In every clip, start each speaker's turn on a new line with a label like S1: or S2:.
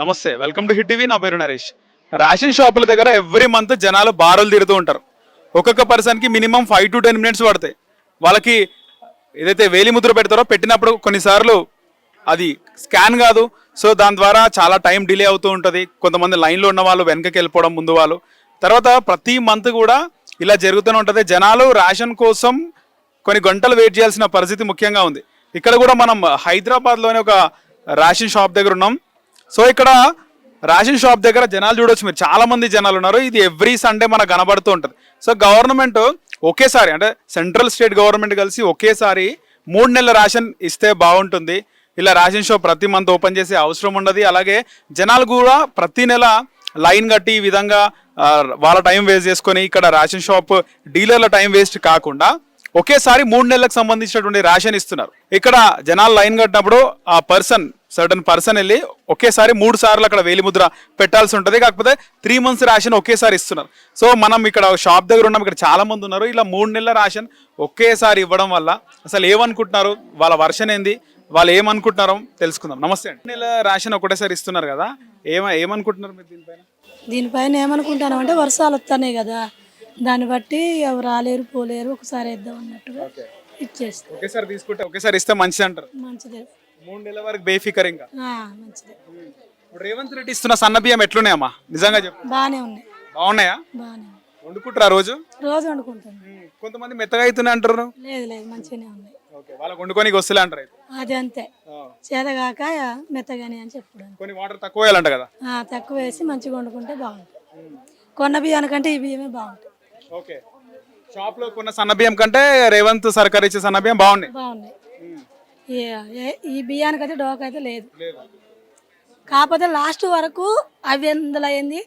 S1: నమస్తే, welcome to hit TV. నా పేరు నరేష్. రేషన్ షాపుల దగ్గర ఎవ్రీ మంత్ జనాలు బారులు తిరుగుతూ ఉంటారు. ఒక్కొక్క పర్సన్కి మినిమం 5 to 10 minutes పడతాయి. వాళ్ళకి ఏదైతే వేలి ముద్ర పెడతారో పెట్టినప్పుడు కొన్నిసార్లు అది స్కాన్ కాదు. సో దాని ద్వారా చాలా టైం డిలే అవుతూ ఉంటుంది. కొంతమంది లైన్లో ఉన్న వాళ్ళు వెనకకి వెళ్ళిపోవడం, ముందు వాళ్ళు. తర్వాత ప్రతి మంత్ కూడా ఇలా జరుగుతూనే ఉంటుంది. జనాలు రేషన్ కోసం కొన్ని గంటలు వెయిట్ చేయాల్సిన పరిస్థితి ముఖ్యంగా ఉంది. ఇక్కడ కూడా మనం హైదరాబాద్లోనే ఒక రేషన్ షాప్ దగ్గర ఉన్నాం. సో ఇక్కడ రేషన్ షాప్ దగ్గర జనాలు చూడొచ్చు మీరు, చాలా మంది జనాలు ఉన్నారు. ఇది ఎవ్రీ సండే మనకు కనబడుతూ ఉంటుంది. సో గవర్నమెంట్ ఒకేసారి, అంటే సెంట్రల్ స్టేట్ గవర్నమెంట్ కలిసి ఒకేసారి 3 నెలల రేషన్ ఇస్తే బాగుంటుంది. ఇలా రేషన్ షాప్ ప్రతి మంత్ ఓపెన్ చేసే అవసరం ఉండదు. అలాగే జనాలు కూడా ప్రతి నెల లైన్ కట్టి ఈ విధంగా వాళ్ళ టైం వేస్ట్ చేసుకొని ఇక్కడ రేషన్ షాప్ డీలర్ల టైం వేస్ట్ కాకుండా ఒకేసారి 3 నెలలకు సంబంధించినటువంటి రేషన్ ఇస్తున్నారు. ఇక్కడ జనాలు లైన్ కట్టినప్పుడు ఆ సర్టన్ పర్సన్ వెళ్ళి ఒకేసారి 3 సార్లు అక్కడ వేలిముద్ర పెట్టాల్సి ఉంటుంది. కాకపోతే 3 months రేషన్ ఒకేసారి ఇస్తున్నారు. సో మనం ఇక్కడ షాప్ దగ్గర ఉన్నాం. ఇక్కడ చాలా మంది ఉన్నారు. ఇలా 3 నెలల రేషన్ ఒకేసారి ఇవ్వడం వల్ల అసలు ఏమనుకుంటున్నారు, వాళ్ళ వర్షన్ ఏంది, వాళ్ళు ఏమనుకుంటున్నారో తెలుసుకుందాం. నమస్తే అండి. 3 నెలల రేషన్ ఒకటేసారి ఇస్తున్నారు కదా, ఏమనుకుంటున్నారు మీరు దీనిపైన?
S2: దీనిపైన ఏమనుకుంటాను అంటే వర్షాలు వస్తున్నాయి కదా, దాన్ని బట్టి ఎవరు రాలేరు పోలేరు, ఒకసారి వేద్దాం అన్నట్టుగా ఇచ్చేస్తాం.
S1: ఒకేసారి తీసుకుంటే ఒకేసారి ఇస్తే మంచిది అంటారు.
S2: మంచిదే,
S1: 3 నెలల వరకు బేఫికర్. ఇంకా
S2: మంచిదే.
S1: ఇప్పుడు రేవంత్ రెడ్డి ఇస్తున్న సన్న బియ్యం ఎట్లున్నాయమ్మా? నిజంగా చెప్పు.
S2: బాగానే ఉన్నాయి.
S1: బాగున్నాయా?
S2: బాగానే
S1: వండుకుంటారా రోజు?
S2: రోజు వండుకుంటాను.
S1: కొంతమంది మెత్తగా అవుతున్నాయి అంటారు.
S2: లేదు లేదు, మంచిగానే ఉన్నాయి.
S1: వాళ్ళకి వండుకోనికి వస్తలే అంటారు.
S2: అది అంతే, చేతగాక మెత్తగానే అని చెప్పడానికి.
S1: కొన్ని వాటర్ తక్కువ వేయాలంట కదా?
S2: తక్కువ వేసి మంచిగా వండుకుంటే బాగుంటుంది. కొన్న బియ్యానికంటే ఈ బియ్యమే బాగుంటాయి.
S1: ఓకే, షాప్ లో కొన్న సన్న బియ్యం కంటే రేవంత్ సర్కార్ ఇచ్చే సన్న బియ్యం బాగున్నాయి.
S2: ఈ బియ్యానికైతే డోకైతే లేదు. కాకపోతే లాస్ట్ వరకు అవి ఎందులో అయింది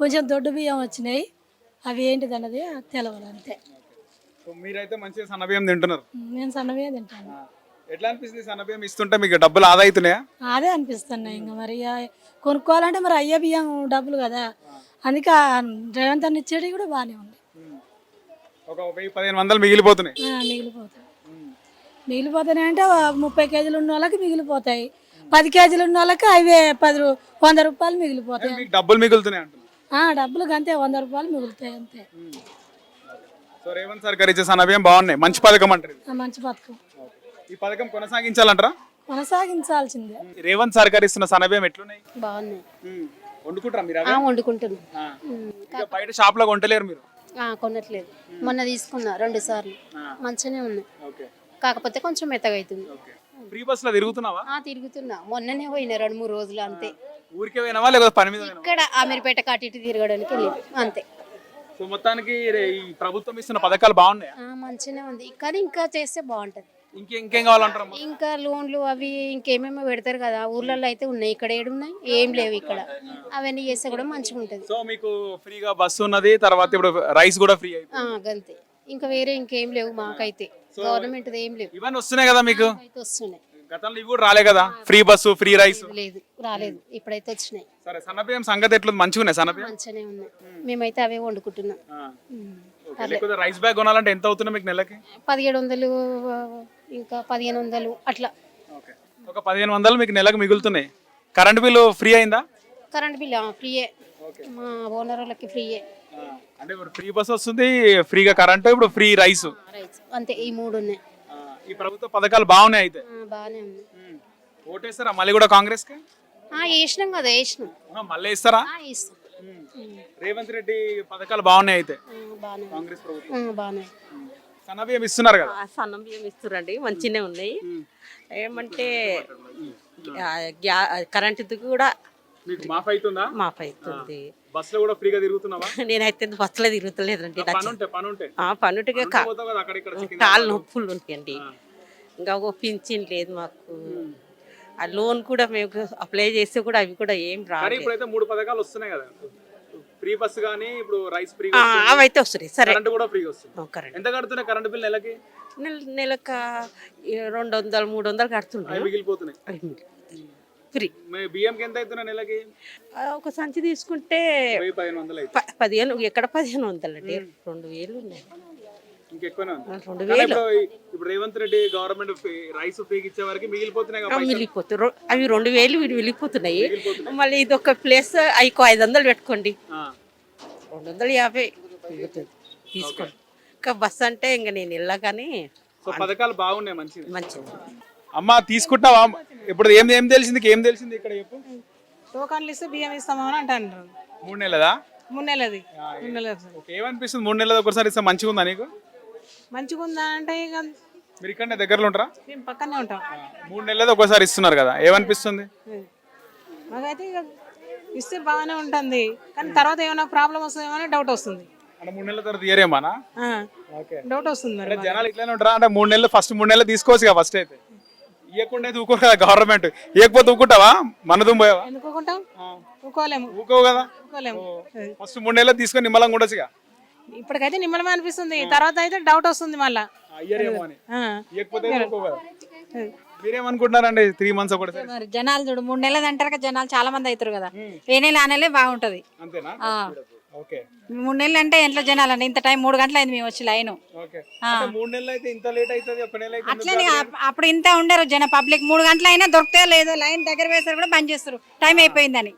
S2: కొంచెం దొడ్డు బియ్యం వచ్చినాయి, అవి ఏంటిది అన్నది తెలవాలి అంతే.
S1: మీరైతే మంచిగా సన్న బియ్యం తింటున్నారు.
S2: నేను సన్న బియ్యం తింటాను.
S1: ఎట్లా అనిపిస్తుంది సన్న బియ్యం ఇస్తుంటే? మీకు డబ్బులు ఆదా అవుతున్నాయా?
S2: అదే అనిపిస్తున్నాయి. ఇంకా మరి కొనుక్కోవాలంటే మరి అయ్యే బియ్యం డబ్బులు కదా, అందుకే రేవంత్ అన్న ఇచ్చేటి కూడా బాగానే ఉంది.
S1: ఒక 1000-1500 మిగిలిపోతున్నాయి.
S2: మిగిలిపోతున్నాయి అంటే 30 కేజీలు ఉన్న వాళ్ళకి మిగిలిపోతాయి, 10 కేజీలు ఉన్న వాళ్ళకి అవే 100 రూపాయలు మిగిలిపోతాయి.
S1: డబ్బులు మిగులుతున్నాయి అంటున్నారు.
S2: డబ్బులు అంతే 100 రూపాయలు మిగులుతాయి అంతే.
S1: సో రేవంత్ సర్కార్ ఇచ్చే సన్న బియ్యం బాగున్నాయి, మంచి పథకం అంటారు.
S2: మంచి పథకం.
S1: ఈ పథకం కొనసాగించాలంటారా?
S2: కొనసాగించాల్సిందే.
S1: రేవంత్ సర్కార్ ఇస్తున్న సన్న బియ్యం ఎట్లున్నాయి?
S2: బాగున్నాయి.
S1: వండుకుంటారా మీరు?
S2: వండుకుంటున్నాం.
S1: బయట షాప్ లో కొంటలేరు మీరు?
S2: కొనట్లేదు, మొన్న తీసుకున్నా 2 సార్లు, మంచిగానే ఉన్నాయి. కాకపోతే కొంచెం మెత్తగా అవుతుంది.
S1: ఫ్రీ బస్ లో తిరుగుతున్నావా?
S2: తిరుగుతున్నా, మొన్ననే పోయినా 2-3 రోజులు అంతే.
S1: ఊరికే పోయినావా లేకపోతే పని మీద?
S2: ఇక్కడ అమీర్పేట కాటి ఇటు తిరగడానికి వెళ్ళి అంతే.
S1: సో మొత్తానికి ఈ ప్రభుత్వం ఇస్తున్న పథకాలు బాగున్నాయి.
S2: మంచిగానే ఉంది, కానీ ఇంకా చేస్తే బాగుంటది.
S1: ఇంకేం కావాలంటారు?
S2: ఇంకా లోన్లు అవి ఇంకేమేమో పెడతారు కదా, ఊర్లలో అయితే ఉన్నాయి, ఇక్కడ ఏడున్నాయి ఏం లేవు. ఇక్కడ అవన్నీ చేస్తే కూడా మంచిగా ఉంటది.
S1: సో మీకు ఫ్రీగా బస్సు ఉన్నది, తర్వాత ఇప్పుడు రైస్ కూడా ఫ్రీ అయిపోయింది.
S2: అంతే, ఇంకా వేరే ఇంకేం లేవు మాకైతే. గవర్నమెంట్ ఏం లేవు.
S1: ఇవన్నీ వస్తున్నాయి కదా మీకు?
S2: వస్తున్నాయి.
S1: గతంలో ఇవి కూడా రాలే కదా, ఫ్రీ బస్సు ఫ్రీ రైస్?
S2: లేదు, రాలేదు, ఇప్పుడైతే వచ్చినాయి.
S1: సరే, సన్నబియ్యం సంగతి ఎట్లా? మంచిగా ఉన్నాయి సన్నబియ్యం?
S2: మంచిగానే ఉన్నాయి, మేమైతే అవే వండుకుంటున్నాం.
S1: రైస్ బ్యాగ్ కొనాలంటే ఎంత అవుతుంది మీకు నెలకి?
S2: 1700, ఇంకా 1500 అట్లా.
S1: ఒక 1500 మీకు నెలకు మిగులుతున్నాయి. కరెంట్ బిల్లు ఫ్రీ అయిందా?
S2: కరెంట్ బిల్ ఫ్రీయే, మా ఓనర్ వాళ్ళకి ఫ్రీయే.
S1: అంటే ఇప్పుడు ఫ్రీ బస్ వస్తుంది, ఫ్రీగా కరెంట్, ఇప్పుడు ఫ్రీ రైస్
S2: అంతే. ఈ 3 ఉన్నాయి.
S1: ఈ ప్రభుత్వ పథకాలు బాగున్నాయి. అయితే
S2: బాగానే ఉంది.
S1: ఓటేస్తారా మళ్ళీ కూడా కాంగ్రెస్ కి?
S2: వేసినాం కదా, వేసినాం.
S1: మళ్ళీ ఇస్తారా? రేవంత్ రెడ్డి పథకాలు బాగున్నాయి అయితే. కాంగ్రెస్ ప్రభుత్వం
S2: బాగున్నాయి.
S1: సన్న బియ్యం ఇస్తున్నారు కదా?
S3: సన్నం బియ్యం ఇస్తున్నారండి, మంచిగానే ఉన్నాయి. ఏమంటే కరెంటు కూడా
S1: మాఫ్ అవుతుందా?
S3: మాఫ్ అవుతుంది.
S1: బస్ లో కూడా ఫ్రీగా తిరుగుతున్నావా?
S3: నేనైతే బస్సులో తిరుగుతలేదండి. పనుటిగా కాళ్ళు నొప్పులు ఉంటాయండి. ఇంకా ఒక పింఛన్ లేదు మాకు. ఆ లోన్ కూడా మేము అప్లై చేస్తే కూడా అవి కూడా ఏం రాదు.
S1: ఇప్పుడైతే 3 పథకాలు వస్తున్నాయి కదా, ఫ్రీ బస్ గానీ ఇప్పుడు రైస్ ఫ్రీ,
S3: అవైతే వస్తున్నాయి. సరే,
S1: కరెంట్ కూడా ఫ్రీగా వస్తుంది. ఎంత కడుతున్నాయి కరెంట్ బిల్ నెలకి?
S3: నెలకు 200-300 కడుతున్నాయి,
S1: మిగిలిపోతున్నాయి
S3: ఫ్రీ.
S1: బియ్యంకి ఎంత అవుతున్నా నెలకి?
S3: ఒక సంచి తీసుకుంటే
S1: 1500.
S3: 15, ఎక్కడ 1500 అండి, 2000 ఉన్నాయి.
S1: ఇంకెక్కువనే ఉంది.
S3: 2000
S1: కానీ ఇప్పుడు రేవంత్ రెడ్డి గవర్నమెంట్ రైస్ ఫ్రీకి ఇచ్చే వరకు మిగిలిపోతున్నాయి కదా పైసలు.
S3: మిగిలిపోతారు అవి 2000 వీడు వెళ్ళిపోతున్నాయి. మళ్ళీ ఇది ఒక ప్లేస్ అయికో 500 పెట్టుకోండి,
S1: ఆ,
S3: 250 మిగులుతుంది. తీసుకోండి. ఇంకా బస్సు అంటే ఇంకా నేను వెళ్ళగానే
S1: సో పథకాలు బాగున్నాయి మంచిది.
S3: మంచిది.
S1: అమ్మ తీసుకుంటావా? ఇప్పుడు ఏం తెలిసింది, ఏం తెలిసింది ఇక్కడ చెప్పు.
S4: టోకన్లు ఇస్తే బియ్యం ఇస్తామని అంటారు.
S1: 3 నెలదా?
S4: 3 నెలది 3 నెలది
S1: ఓకే, ఏమనిపిస్తుంది 3 నెలలు ఒకసారి ఇస్తే మంచిగా ఉందా నీకు?
S4: మంచిగా ఉందా అంటే ఇక
S1: మీరు ఇక్కడనే దగ్గరలో ఉంటారా?
S4: మేము పక్కనే ఉంటాం.
S1: 3 నెలలు ఒకసారి ఇస్తున్నారు కదా, ఏమనిపిస్తుంది?
S4: మాకైతే ఇక ఇస్తే బాగానే ఉంటుంది, కానీ తర్వాత ఏమైనా ప్రాబ్లం వస్తుందేమో అని డౌట్ వస్తుంది.
S1: అంటే 3 నెలల తర్వాత ఇయరేమానా? ఓకే,
S4: డౌట్ వస్తుంది మరి.
S1: అంటే జనాలు ఇట్లానే ఉంటారా? అంటే 3 నెలలు ఫస్ట్ 3 నెలలు తీసుకోవచ్చు కదా ఫస్ట్ అయితే, ఇవ్వకుండా అయితే ఊకోరు కదా గవర్నమెంట్. ఇవ్వకపోతే ఊకుంటావా? మనదుం పోయావా?
S4: ఎందుకు ఊరుకుంటాం? ఊకోలేము.
S1: ఊకోవు కదా.
S4: ఊకోలేము.
S1: ఫస్ట్ 3 నెలలు తీసుకొని నిమ్మలంగా ఉండొచ్చుగా.
S4: ఇప్పటికైతే నిమ్మలమే అనిపిస్తుంది, తర్వాత అయితే డౌట్ వస్తుంది మళ్ళా.
S1: ఇయ్యరేమో అని.
S4: ఆ.
S1: ఇవ్వకపోతే ఊకోవు కదా. మీరేమనుకుంటున్నారండి 3 మంత్స్ ఒకటి?
S5: మరి జనాలు చూడు 3 నెలలు అంటారు కదా, జనాలు చాలా మంది అవుతారు కదా, ఏ నెల ఆ నెలే బాగుంటది.
S1: అంతేనా?
S5: ఆ.
S1: ఓకే
S5: 3 నెలలు అంటే ఎంట్లో జనాలు అండి, ఇంత టైం 3 గంటలు అయింది మేము వచ్చి లైన్.
S1: ఓకే, అంటే 3 నెలలు అయితే ఇంత లేట్ అవుతుంది, ఒక నెల అయితే
S5: అట్లనే అప్పుడు ఇంత ఉండరు జన పబ్లిక్, 3 గంటలు అయినా దొరికితే లేదో లైన్ దగ్గర వేస్తారు కూడా బంద్ చేస్తారు టైం అయిపోయిందని.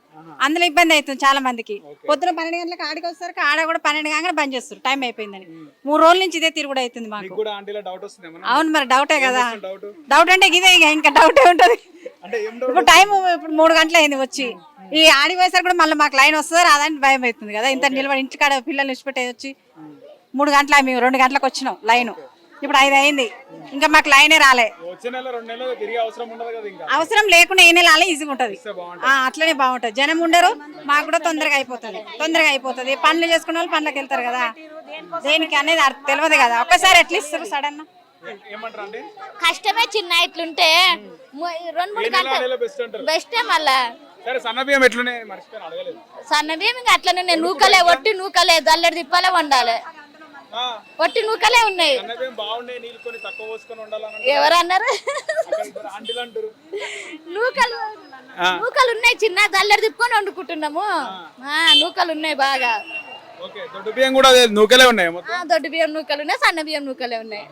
S5: అందులో ఇబ్బంది అవుతుంది చాలా మందికి. పొద్దున 12 గంటలకు ఆడికి వస్తారు, ఆడ కూడా 12 కాగానే బంద్ చేస్తారు టైం అయిపోయిందని. 3 రోజుల నుంచి ఇదే తిరుగుడు అవుతుంది మాకు.
S1: మీకు కూడా ఆంటీలో డౌట్ వస్తుంది ఏమన్నా?
S5: అవును మరి డౌటే కదా.
S1: డౌట్
S5: డౌట్ అంటే ఇదే ఇంకా డౌటే ఉంటుంది.
S1: అంటే ఏం డౌట్?
S5: ఇప్పుడు టైం ఇప్పుడు 3 గంటలు అయింది వచ్చి, ఈ ఆడి పోయేసరికి కూడా మళ్ళీ మాకు లైన్ వస్తుందో రాదని భయం అవుతుంది కదా. ఇంత నిలబడి ఇంటికాడ పిల్లల్ని విడిచిపెట్టేది వచ్చి 3 గంటల మేము 2 గంటలకు వచ్చినాం లైన్, ఇప్పుడు 5 అయింది ఇంకా మాకు లైనే రాలే.
S1: వచ్చే నెల 2 నెలలు తిరిగి అవసరం ఉండదు కదా ఇంకా.
S5: అవసరం లేకుండా ఏ నెల అలా ఈజీగా ఉంటుంది. అట్లనే బాగుంటుంది, జనం ఉండరు, మాకు కూడా తొందరగా అయిపోతుంది. పనులు చేసుకున్న వాళ్ళు పనులకు వెళ్తారు కదా, దేనికి అనేది తెలియదు కదా. ఒక్కసారి ఎట్లా ఇస్తారు సడన్?
S1: ఏమంటారు అంటే
S6: కష్టమే చిన్న ఇట్లుంటే 2-3 గంటలు
S1: బెస్ట్ అంటారు.
S6: బెస్టే. మళ్ళా
S1: సరే సన్న బియ్యం ఎట్లునే మర్చిపోయాను అడగలేదు.
S6: సన్నబియ్యం ఇంకా అట్లనే నూకలే, ఒట్టి నూకలే, దల్లెడి తిప్పాలే వండాలి, ఒట్టి నూకలే ఉన్నాయి.
S1: సన్న బియ్యం బాగుండే, నీళ్ళు కొన్ని తక్కువ పోసుకొని ఉండాలని
S6: ఎవరన్నారు?
S1: ఆంటీలు అంటారు.
S6: నూకలు ఉన్నాయి చిన్న, దల్లెడి తిప్పుకొని వండుకుంటున్నాము. నూకలు ఉన్నాయి బాగా.
S1: ఓకే, దొడ్డు బియ్యం కూడా అదే నూకలే ఉన్నాయి మొత్తం.
S6: దొడ్డు బియ్యం నూకలు ఉన్నాయి, సన్న బియ్యం నూకలే ఉన్నాయి.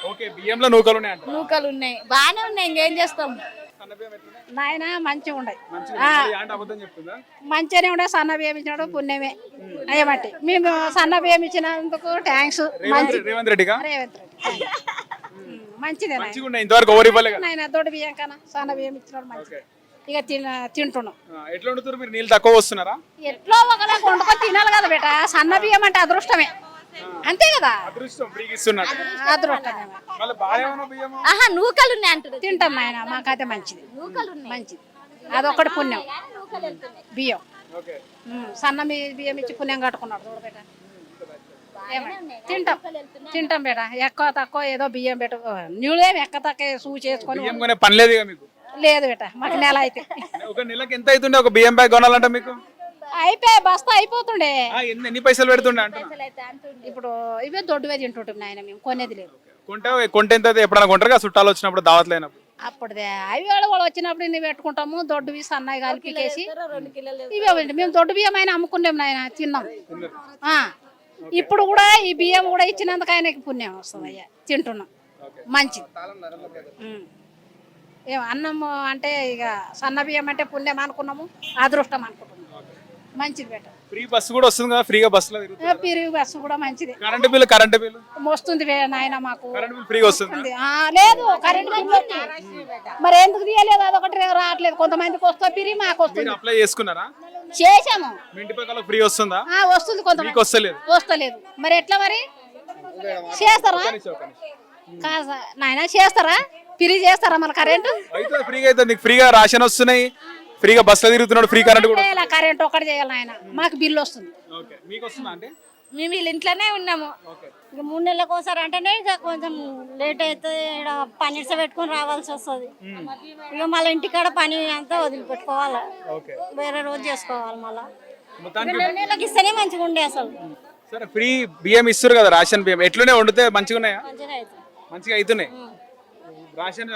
S1: ఓకే, బియ్యంలో నూకలు ఉన్నాయి అంట.
S6: నూకలు ఉన్నాయి బాగానే ఉన్నాయి, ఇంకేం చేస్తాం.
S1: సన్న బియ్యం ఎట్లున్నాయి?
S4: నాయన మంచిగా ఉండయి,
S1: మంచిగా ఆంటీ అబద్ధం చెప్తుందా?
S4: మంచిగానే ఉండే. సన్న బియ్యం ఇచ్చినాడు పుణ్యమే అయ్యబట్టి మేము సన్న బియ్యం ఇచ్చినందుకు థ్యాంక్స్.
S1: రేవంత్ రెడ్డిగా
S4: మంచిదే
S1: మంచిగా ఉన్నాయి, ఇంతవరకు ఎవరు ఇవ్వలే కదా.
S4: నాయన దొడ్డు బియ్యం కన్నా సన్న బియ్యం ఇచ్చినాడు మంచిది. ఇక తింటున్నాం.
S1: ఎట్లా వండుతారు మీరు? నీళ్ళు తక్కువ వస్తున్నారా?
S4: ఎట్లో ఒకలా వండుకొని తినాలి కదా బేట. సన్న బియ్యం అంటే అదృష్టమే, అంతే కదా.
S1: అదృష్టం ఫ్రీగా ఇస్తున్నారు.
S4: అదృష్టమే.
S1: మళ్ళీ బాగా బియ్యం
S6: ఆహా నూకలు ఉన్నాయి అంటారు.
S4: తింటాం నాయన, మాకైతే మంచిది, మంచిది. అదొకటి పుణ్యం. బియ్యం
S1: ఓకే,
S4: సన్న బియ్యం ఇచ్చి పుణ్యం కట్టుకున్నాడు చూడు బేట. తింటాం బేట. ఎక్కువ తక్కువ ఏదో బియ్యం బేట, నీళ్ళేం ఎక్క తక్కువ సూ చేసుకొని
S1: బియ్యం కొనే పని లేదు మీకు?
S4: లేదు బేట, మాకు నెల అయితే.
S1: ఒక నెలకి ఎంత అవుతుండే ఒక బియ్యం బ్యాగ్ కొనాలంటే మీకు?
S4: అయిపోయి బస్తా అయిపోతుండే.
S1: ఎన్ని పైసలు పెడుతుండే అంటే?
S4: ఇప్పుడు ఇవే దొడ్డువే తింటుంటాం నాయన, మేము కొనేది లేదు.
S1: కొంటే ఎంత ఎప్పుడైనా కొంటారు కదా చుట్టాలు వచ్చినప్పుడు, దావత్ లేనప్పుడు?
S4: అప్పుడుదే అవి వాళ్ళు వచ్చినప్పుడు ఇన్ని పెట్టుకుంటాము. దొడ్డువి సన్నవి కలిపికేసి ఇవే మేము దొడ్డు బియ్యం అయినా అమ్ముకున్నాం నాయన, తిన్నాం. ఇప్పుడు కూడా ఈ బియ్యం కూడా ఇచ్చినందుకు ఆయనకి పుణ్యం వస్తుంది అయ్యా, తింటున్నాం, మంచిది. ఏం అన్నం అంటే ఇక సన్న బియ్యం అంటే పుణ్యం అనుకున్నాము, అదృష్టం అనుకుంటున్నాము, మంచిది బెటర్.
S1: ఫ్రీ బస్సు కూడా వస్తుంది కదా, ఫ్రీగా బస్సులో
S4: పిరిగి బస్సు కూడా మంచిది.
S1: కరెంట్ బిల్లు
S4: వస్తుంది నాయన మాకు.
S1: కరెంట్ బిల్ ఫ్రీగా వస్తుంది?
S4: లేదు, కరెంట్ బిల్ మరి ఎందుకు తీయలేదు, అదొకటి రావట్లేదు. కొంతమందికి వస్తా పిరి, మాకు వస్తుంది.
S1: అప్లై చేసుకున్నారా?
S4: చేసాము.
S1: మీ ఇంటి పక్కల ఫ్రీ వస్తుందా?
S4: వస్తుంది, కొంతమంది వస్తలేదు. మరి ఎట్లా మరి చేస్తారా? నాయన చేస్తారా? ఫ్రీ చేస్తారా మన కరెంటు?
S1: ఫ్రీగా అయితే నీకు ఫ్రీగా రేషన్ వస్తున్నాయి, ఫ్రీగా బస్సులో తిరుగుతున్నాడు, ఫ్రీ కరెంట్ కూడా.
S4: కరెంట్ ఒకటి చేయాలి నాయన, మాకు బిల్లు వస్తుంది.
S1: మీకు వస్తుందా అంటే?
S6: మేము వీళ్ళ ఇంట్లోనే ఉన్నాము.
S5: ఇక 3 నెలలకు ఒకసారి అంటేనే ఇక కొంచెం లేట్ అయితే ఇక్కడ పనిస పెట్టుకొని రావాల్సి వస్తుంది. ఇక మళ్ళీ ఇంటికాడ పని అంతా వదిలిపెట్టుకోవాలి, వేరే రోజు చేసుకోవాలి. మళ్ళీ 2 నెలలకు ఇస్తేనే మంచిగా ఉండే అసలు.
S1: సరే, ఫ్రీ బియ్యం ఇస్తారు కదా, రేషన్ బియ్యం ఎట్లనే వండితే మంచిగా ఉన్నాయా? మంచిగా అవుతున్నాయి. రేషన్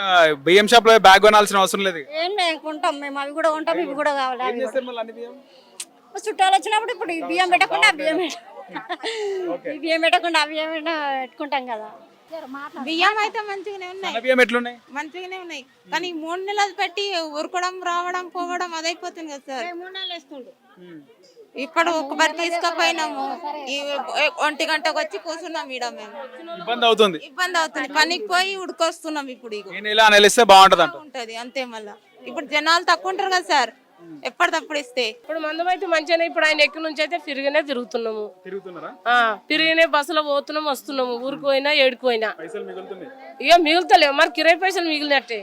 S1: బియ్యం షాప్ లో బ్యాగ్ కొనాల్సిన అవసరం లేదు.
S5: ఏం లేదు, కొంటాం మేము, అవి కూడా కొంటాం, ఇవి కూడా కావాలి.
S1: ఏం చేస్తారు మళ్ళీ అన్ని బియ్యం?
S5: చుట్టాలు వచ్చినప్పుడు ఇప్పుడు ఈ బియ్యం పెట్టకుండా బియ్యం ఈ బియ్యం పెట్టకుండా అవి ఏమైనా పెట్టుకుంటాం కదా.
S7: బియ్యం అయితే మంచిగానే ఉన్నాయి,
S1: సన్న బియ్యం ఎట్లున్నాయి?
S7: మంచిగానే ఉన్నాయి. కానీ 3 నెలలు పెట్టి ఉరకడం రావడం పోవడం అదైపోతుంది కదా సార్.
S5: 3 నెలలు వేస్తుండు.
S7: ఇప్పుడు ఒకసారి తీసుకుపోయినాము, ఈ 1 గంటకు వచ్చి కూర్చున్నాం ఈడ మేము.
S1: ఇబ్బంది అవుతుంది.
S7: ఇబ్బంది అవుతుంది, పనికి పోయి ఉడుకొస్తున్నాం. ఇప్పుడు ఇక
S1: ఈ నెల నెలిస్తే బాగుంటది అంట.
S7: ఉంటది అంతే. మళ్ళా ఇప్పుడు జనాలు తక్కువ ఉంటారు కదా సార్, ఎప్పటికప్పుడు ఇస్తే.
S8: ఇప్పుడు మందం అయితే మంచిగానే, ఇప్పుడు ఆయన ఎక్కడి నుంచి అయితే ఫిరిగినే తిరుగుతున్నాము.
S1: తిరుగుతున్నారా?
S8: ఫిరిగినే బస్సులో పోతున్నాము వస్తున్నాము, ఊరికి పోయినా ఏడుకు పోయినా.
S1: పైసలు మిగులుతున్నాయి.
S8: ఇక మిగులుతలేవు, మరి కిరాయి పైసలు మిగిలినట్టే.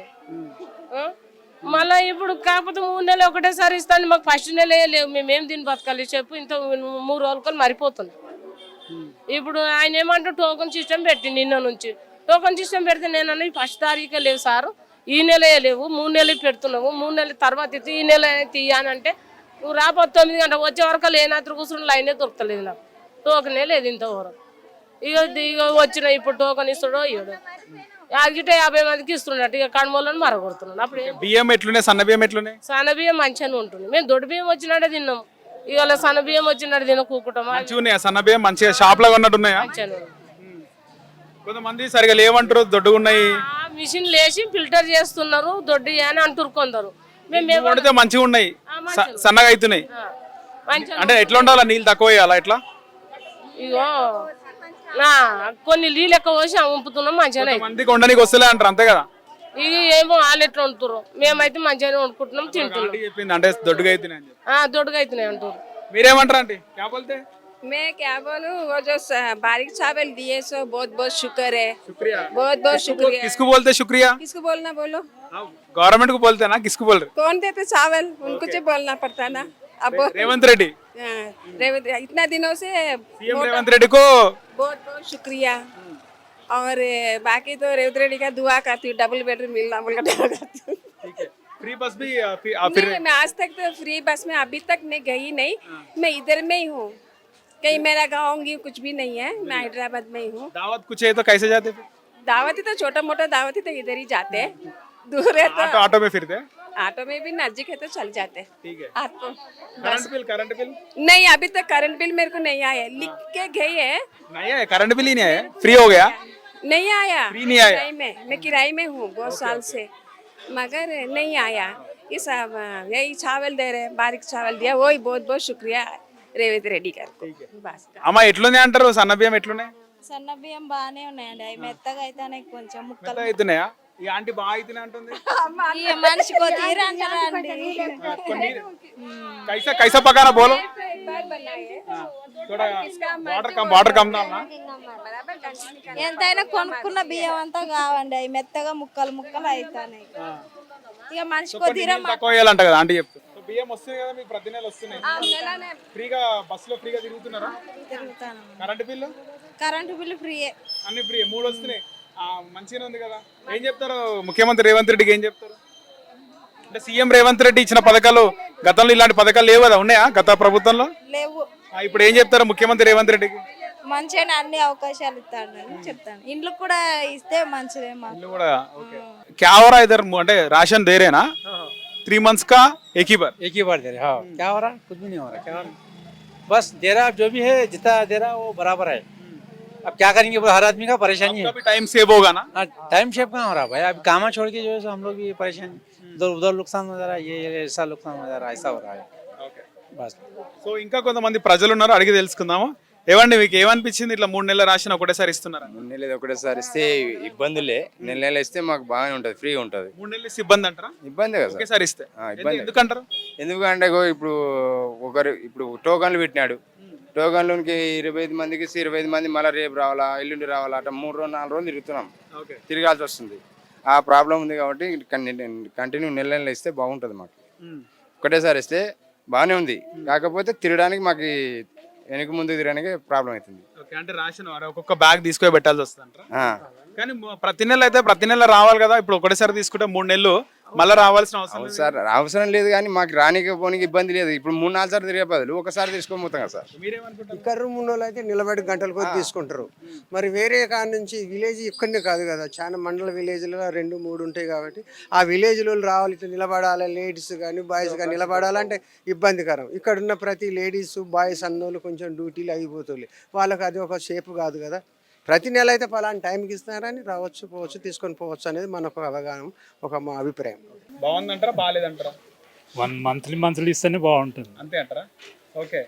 S8: మళ్ళీ ఇప్పుడు కాకపోతే 3 నెలలు ఒకటేసారి ఇస్తాను, మాకు ఫస్ట్ నెల లేవు, మేమేం దీన్ని బతకాలి చెప్పు. ఇంత 3 రోజులు మరిపోతుంది. ఇప్పుడు ఆయన ఏమంటే టోకన్ సిస్టమ్ పెట్టి నిన్న నుంచి టోకన్ సిస్టమ్ పెడితే నేను ఫస్ట్ తారీఖే లేవు సార్, ఈ నెల లేవు, 3 నెలలు పెడుతున్నావు, 3 నెలల తర్వాత ఇస్తే ఈ నెల తీయనంటే నువ్వు రాబోతు 9 గంటలకు వచ్చే వరకు లేనత్ర కూర్చుని లైనే దొరకలేదు నాకు, టోకనే లేదు ఇంతవరకు. ఇక వచ్చిన ఇప్పుడు టోకన్ ఇస్తాడో ఇవ్వడు, అదిగితే 50 మందికి ఇస్తున్నట్టు ఇక కడమూలను మరగొడుతున్నాడు. అప్పుడు
S1: బియ్యం ఎట్లున్నాయి? సన్న బియ్యం ఎట్లున్నాయి?
S8: సన్న బియ్యం మంచిగానే ఉంటుంది. మేము దొడ్డు బియ్యం వచ్చినట్టే తిన్నాం, ఇవాళ సన్న బియ్యం వచ్చినట్టు తిన కూకుంటాం.
S1: మంచిగా ఉన్నాయా సన్న బియ్యం? మంచిగా షాప్ లో ఉన్నట్టు ఉన్నాయా?
S8: మంచిగానే ఉంది.
S1: కొంతమంది సరిగా లేవంటారు, దొడ్డుగా ఉన్నాయి.
S8: మిషన్ లేచి ఫిల్టర్ చేస్తున్నారు, దొడ్డు అని అంటారు కొందరు. మేము
S1: వండితే మంచిగా ఉన్నాయి, సన్నగా అవుతున్నాయి.
S8: మంచిగా
S1: అంటే ఎట్లా ఉండాలా? నీళ్ళు తక్కువ వేయాలా ఎట్లా?
S8: ఇగో కొన్ని నీళ్ళు ఎక్కువ పోసి వంపుతున్నాం, మంచిగానే.
S1: మందికి వండడానికి వస్తలే అంటారు అంతే కదా?
S8: ఇక ఏమో వాళ్ళు ఎట్లా వండుతారు, మేమైతే మంచిగానే వండుకుంటున్నాం, తింటున్నాం.
S1: చెప్పింది అంటే దొడ్డుగా అవుతున్నాయి అని చెప్పి.
S8: దొడ్డుగా అవుతున్నాయి అంటారు.
S1: మీరేమంటారు అంటే క్యా బోల్తే?
S9: मैं क्या बोलूं, वो जो बारीक चावल दिए सो बहुत बहुत शुक्र है,
S1: शुक्रिया,
S9: बहुत शुक्रिया।
S1: किसको बोलते शुक्रिया?
S9: किसको बोलना बोलो,
S1: गवर्नमेंट को बोलते हैं ना, किसको बोल रहे?
S9: कौन देते चावल, उनको जो बोलना पड़ता ना। अब
S1: रेवंत रेड्डी,
S9: रेवंत इतना दिनों से
S1: सीएम रेवंत रेड्डी को
S9: बहुत बहुत शुक्रिया। और बाकी तो रेवंत रेड्डी का दुआ करती हूँ, डबल बेडरूम मिलना बोल कर दुआ करती हूँ।
S1: फ्री बस भी
S9: नहीं, मैं आज तक तो फ्री बस में अभी तक मैं गई नहीं, मैं इधर में ही हूँ, कहीं मेरा गाँव कुछ भी नहीं है, मैं हैदराबाद में ही हूँ।
S1: दावत कुछ है तो कैसे जाते फिर?
S9: दावती तो छोटा मोटा दावती तो इधर ही जाते हैं, दूर है तो
S1: ऑटो में फिरते हैं?
S9: ऑटो में भी नजदीक है तो चल जाते हैं।
S1: ठीक है।
S9: आपको
S1: करंट बिल
S9: नहीं, अभी तक करंट बिल मेरे को नहीं आया, लिख के गई है,
S1: नहीं है, करंट बिल ही नहीं आया, फ्री हो गया?
S9: नहीं आया,
S1: फ्री नहीं आया।
S9: मैं किराए में हूँ बहुत साल से, मगर नहीं आया। ये सब यही चावल दे रहे, बारीक चावल दिया, वही बहुत बहुत शुक्रिया రేవంత్ రెడ్డి గారు.
S1: అమ్మ ఎట్లున్నాయి అంటారు? సన్న బియ్యం ఎట్లున్నాయి?
S2: సన్న బియ్యం బాగానే ఉన్నాయండి, అవి మెత్తగా అయితే కొంచెం ముక్కలు
S1: మెత్తగా అవుతున్నాయా? ఈ ఆంటీ బాగా అవుతున్నాయి అంటుంది.
S2: ఈ మనిషికో తీరండి.
S1: कैसा कैसा पकाना बोलो, थोड़ा वाटर कम डालना।
S2: ఎంతైనా కొనుక్కున్న బియ్యం అంతా కావండి, అవి మెత్తగా ముక్కలు ముక్కలు అవుతాయి. ఇక మనిషికో తీరం
S1: తక్కువ వేయాలంట కదా ఆంటీ చెప్తే. బియ్యం వస్తుంది కదా మీకు, ప్రతి నెల వస్తున్నాయి ఫ్రీగా, బస్సులో ఫ్రీగా తిరుగుతున్నారా?
S2: తిరుగుతాను.
S1: కరెంటు బిల్లు
S2: ఫ్రీయే,
S1: అన్ని ఫ్రీ, 3 వస్తున్నాయి. మంచిగానే ఉంది కదా. ఏం చెప్తారు ముఖ్యమంత్రి రేవంత్ రెడ్డికి? ఏం చెప్తారు అంటే సీఎం రేవంత్ రెడ్డి ఇచ్చిన పథకాలు, గతంలో ఇలాంటి పథకాలు లేవు కదా, ఉన్నాయా గత ప్రభుత్వంలో?
S2: లేవు.
S1: ఇప్పుడు ఏం చెప్తారు ముఖ్యమంత్రి రేవంత్ రెడ్డికి?
S2: మంచిగా అన్ని అవకాశాలు ఇస్తాడని చెప్తాను. ఇండ్లు కూడా ఇస్తే మంచిదే మాకు.
S1: ఇల్లు కూడా ఓకే. क्या हो रहा है इधर? అంటే राशन दे रहे ना 3 months का एक ही बार
S10: दे रहे। हाँ, क्या हो रहा? कुछ भी नहीं हो रहा। क्या हो रहा? बस दे रहा, जो भी है जितना दे रहा वो बराबर है। अब क्या करेंगे, हर आदमी का परेशानी है।
S1: भी टाइम सेव होगा ना?
S10: टाइम सेव कहाँ हो रहा भाई? अब काम छोड़ के जो है हम लोग भी परेशान, उधर नुकसान हो जा रहा है, ये ऐसा नुकसान हो जा रहा है, ऐसा हो रहा है बस।
S1: సో ఇంకా కొంతమంది ప్రజలు ఉన్నారు, అడిగి తెలుసుకుందాము. ఏమండి మీకు ఏమనిపించింది ఇట్లా 3 నెలల రాషన్ ఒకటేసారి ఇస్తున్నారా?
S11: 3 నెలలు ఒకటేసారి ఇస్తే ఇబ్బందులే, నెల ఇస్తే మాకు బాగానే ఉంటుంది, ఫ్రీగా ఉంటుంది.
S1: 3 నెలలు ఇస్తే ఇబ్బంది అంటారా?
S11: ఇబ్బంది కదా సార్,
S1: ఒకేసారి ఇస్తే
S11: ఇబ్బంది.
S1: ఎందుకంటారు?
S11: ఎందుకంటే ఇప్పుడు ఇప్పుడు టోకన్లు పెట్టినాడు, టోకన్లోకి 25 మందికి 25 మంది మళ్ళీ రేపు రావాలా, ఎల్లుండి రావాలా, అట్లా 3 రోజులు 4 రోజులు తిరుగుతున్నాం, తిరగాల్సి వస్తుంది. ఆ ప్రాబ్లం ఉంది కాబట్టి కంటిన్యూ నెల ఇస్తే బాగుంటుంది మాకు. ఒకటేసారి ఇస్తే బాగానే ఉంది, కాకపోతే తిరగడానికి మాకు వెనక ముందు తిరగడానికి ప్రాబ్లం అవుతుంది.
S1: అంటే రాషన్ ఒక్కొక్క బ్యాగ్ తీసుకొని పెట్టాల్సి వస్తుంది అంటారా? కానీ ప్రతి నెల అయితే ప్రతి నెల రావాలి కదా. ఇప్పుడు ఒకటేసారి తీసుకుంటే 3 నెలలు మళ్ళీ రావాల్సిన అవసరం
S11: అవును
S1: లేదు.
S11: సార్ అవసరం లేదు కానీ మాకు రానికి పోనీకి ఇబ్బంది లేదు. ఇప్పుడు 3-4 సార్లు తిరిగే బదులు ఒకసారి తీసుకొని పోతాం కదా సార్.
S1: మీరేమనుకుంటారు?
S12: ఇక్కడ ఉన్నోళ్ళు అయితే నిలబడి గంటల కొద్ది తీసుకుంటారు. మరి వేరే కాడ నుంచి విలేజ్ ఇక్కడనే కాదు కదా, చాలా మండల విలేజ్లో 2-3 ఉంటాయి కాబట్టి ఆ విలేజ్లో రావాలి, ఇట్లా నిలబడాలి, లేడీస్ కానీ బాయ్స్ కానీ నిలబడాలంటే ఇబ్బందికరం. ఇక్కడ ఉన్న ప్రతి లేడీస్ బాయ్స్ అన్నోళ్ళు కొంచెం డ్యూటీలు అయిపోతుంది, వాళ్ళకి అది ఒక షేప్ కాదు కదా. ప్రతి నెల అయితే పలానా టైంకి ఇస్తున్నారని రావచ్చు పోవచ్చు తీసుకొని పోవచ్చు అనేది మనకు అవగాహన, ఒక మా అభిప్రాయం.
S1: బాగుందంటారా బాగాలేదంటారా?
S10: 1 మంత్లీ ఇస్తేనే బాగుంటుంది.
S1: అంతే అంటారా? ఓకే,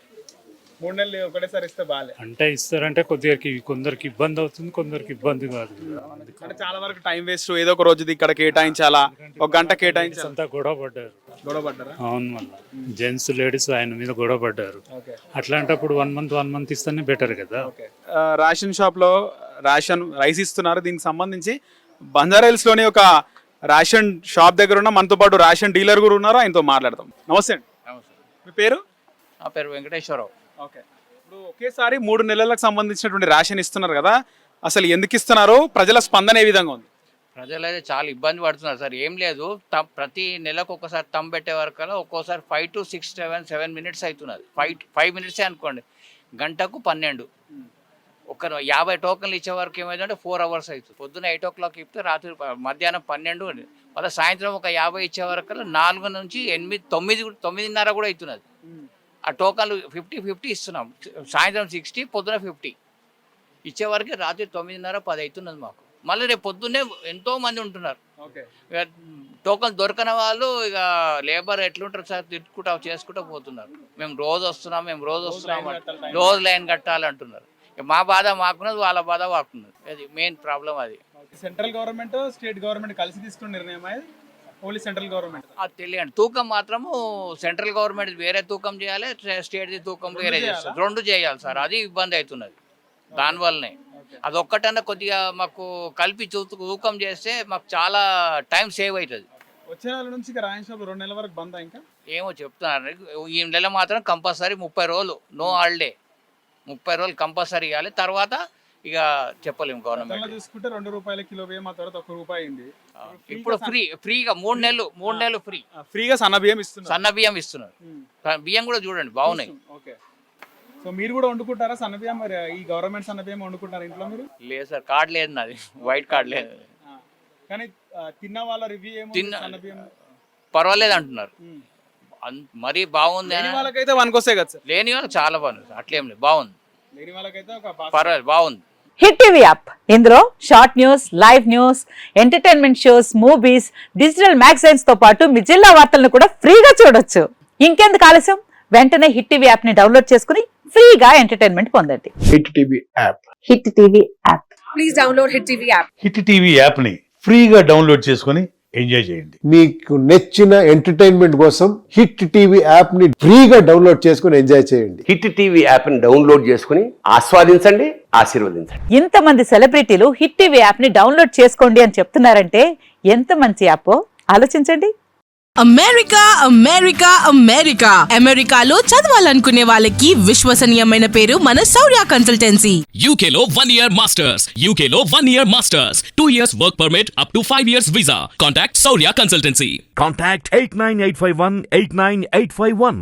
S1: 3 నెలలు ఒకటేసారి ఇస్తే బాగాలే
S10: అంటే ఇస్తారంటే కొందరికి ఇబ్బంది అవుతుంది, కొందరికి ఇబ్బంది కాదు.
S1: అంటే చాలా వరకు టైం వేస్ట్. ఏదో ఒక రోజుది ఇక్కడ కేటాయించాలా, 1 గంట కేటాయించాలి.
S10: అంతా గొడవ పడ్డారు.
S1: గొడవ పడ్డారా?
S10: అవును, మళ్ళీ జెంట్స్ లేడీస్ ఆయన మీద గొడవ పడ్డారు.
S1: ఓకే.
S10: అట్లాంటప్పుడు 1 మంత్ ఇస్తేనే బెటర్ కదా.
S1: ఓకే. రేషన్ షాప్లో రైస్ ఇస్తున్నారు. దీనికి సంబంధించి బంజారాహిల్స్లోని ఒక రేషన్ షాప్ దగ్గర ఉన్న మనతో పాటు రేషన్ డీలర్ కూడా ఉన్నారు, ఆయనతో మాట్లాడతాం. నమస్తే అండి. మీ పేరు?
S13: నా పేరు వెంకటేశ్వరరావు.
S1: ఓకే. ఇప్పుడు ఒకేసారి 3 నెలలకు సంబంధించినటువంటి రేషన్ ఇస్తున్నారు కదా, అసలు ఎందుకు ఇస్తున్నారు, ప్రజల స్పందన ఏ విధంగా ఉంది?
S13: ప్రజలు అయితే చాలా ఇబ్బంది పడుతున్నారు సార్. ఏం లేదు, ప్రతి నెలకు ఒకసారి తమ్ పెట్టే వరకు ఒక్కోసారి 5 to 6, 7 minutes అవుతున్నది. 5 minutes అనుకోండి, గంటకు 12. ఒక 50 టోకన్లు ఇచ్చే వరకు ఏమైందంటే 4 hours అవుతుంది. పొద్దున్న 8 o'clock ఇస్తే రాత్రి మధ్యాహ్నం 12, మళ్ళీ సాయంత్రం ఒక 50 ఇచ్చే వరకు 4 నుంచి 8, 9:30 కూడా అవుతున్నది. ఆ టోకన్లు 50 ఇస్తున్నాం. సాయంత్రం 60, పొద్దున 50 ఇచ్చే వరకు రాత్రి 9:30, 10 అవుతున్నది మాకు. మళ్ళీ రేపు పొద్దున్నే ఎంతో మంది ఉంటున్నారు. ఇక టోకన్ దొరకని వాళ్ళు ఇక లేబర్ ఎట్లుంటారు సార్, తిట్టుకుంటా చేసుకుంటూ పోతున్నారు. మేము రోజు వస్తున్నాం రోజు లైన్ కట్టాలంటున్నారు. మా బాధ మాకున్నది, వాళ్ళ బాధ వాకున్నది. అది మెయిన్ ప్రాబ్లం. అది
S1: సెంట్రల్ గవర్నమెంట్ స్టేట్ గవర్నమెంట్ కలిసి తీసుకున్న నిర్ణయం, ఓన్లీ సెంట్రల్ గవర్నమెంట్
S13: అది తెలియండి. తూకం మాత్రము సెంట్రల్ గవర్నమెంట్ వేరే తూకం చేయాలి, స్టేట్ది తూకం వేరే చేస్తారు. 2 చేయాలి సార్. అది ఇబ్బంది అవుతున్నది. దానివల్లనే అదొక్కటన్నా కొద్దిగా మాకు కలిపి తూకం చేస్తే మాకు చాలా టైం సేవ్ అవుతుంది.
S1: వచ్చే నెల నుంచి రేషన్ షాప్ 2 నెలల వరకు బంద్. ఇంకా
S13: ఏమో చెప్తున్నారు, ఈ నెల మాత్రం కంపల్సరీ 30 రోజులు నో హాలిడే, 30 రోజులు కంపల్సరీ ఇవ్వాలి. తర్వాత ఇక చెప్పలేము. గవర్నమెంట్
S1: చూసుకుంటే 2 రూపాయల కిలో బియ్యం, ఆ తర్వాత 1 రూపాయి అయింది.
S13: ఇప్పుడు ఫ్రీగా 3 నెలలు
S1: ఫ్రీగా సన్న బియ్యం
S13: ఇస్తున్నారు. బియ్యం కూడా చూడండి బాగున్నాయి.
S1: ఓకే. సో మీరు కూడా వండుకుంటారా సన్న బియ్యం? మరి ఈ గవర్నమెంట్ సన్న బియ్యం వండుకుంటారా ఇంట్లో మీరు?
S13: లేదు సార్, కార్డ్ లేదు నాది, వైట్ కార్డ్ లేదు.
S1: కానీ తిన్న వాళ్ళ రివ్యూ ఏమో సన్న బియ్యం
S13: పర్వాలేదు అంటున్నారు. మరీ బాగుంది.
S1: వాళ్ళకైతే వన్కొస్తాయి కదా సార్.
S13: లేని వాళ్ళకి చాలా బాగుంది. అట్లేం లేదు, బాగుంది.
S1: లేని వాళ్ళకైతే
S13: పర్వాలేదు, బాగుంది.
S14: హిట్ టీవీ యాప్, ఇందులో short news, live news, entertainment shows, movies, digital magazines తో పాటు మీ జిల్లా వార్తలను కూడా ఫ్రీగా చూడొచ్చు. ఇంకెందుకు ఆలస్యం, వెంటనే హిట్ టీవీ యాప్ ని డౌన్లోడ్ చేసుకుని ఫ్రీగా ఎంటర్టైన్మెంట్ పొందండి.
S15: Hit TV app.
S14: Hit TV app.
S9: Please download hit TV app.
S15: Hit TV app ని ఫ్రీగా డౌన్లోడ్ చేసుకుని ఎంజాయ్ చేయండి. మీకు నచ్చిన ఎంటర్టైన్మెంట్ కోసం హిట్ టీవీ యాప్ ని ఫ్రీగా డౌన్లోడ్ చేసుకుని ఎంజాయ్ చేయండి.
S16: హిట్ టీవీ యాప్ ని డౌన్లోడ్ చేసుకుని ఆస్వాదించండి, ఆశీర్వదించండి.
S14: ఇంతమంది సెలబ్రిటీలు హిట్ టీవీ యాప్ ని డౌన్లోడ్ చేసుకోండి అని చెప్తున్నారంటే ఎంత మంచి యాప్ ఆలోచించండి.
S17: అమెరికాలో చదవాలనుకునే వాళ్ళకి విశ్వసనీయమైన పేరు మన శౌర్య consultancy.
S18: UKలో 1 year masters, 2 years work permit up to 5 years visa. Contact Saurya Consultancy.
S19: Contact 89851 89851.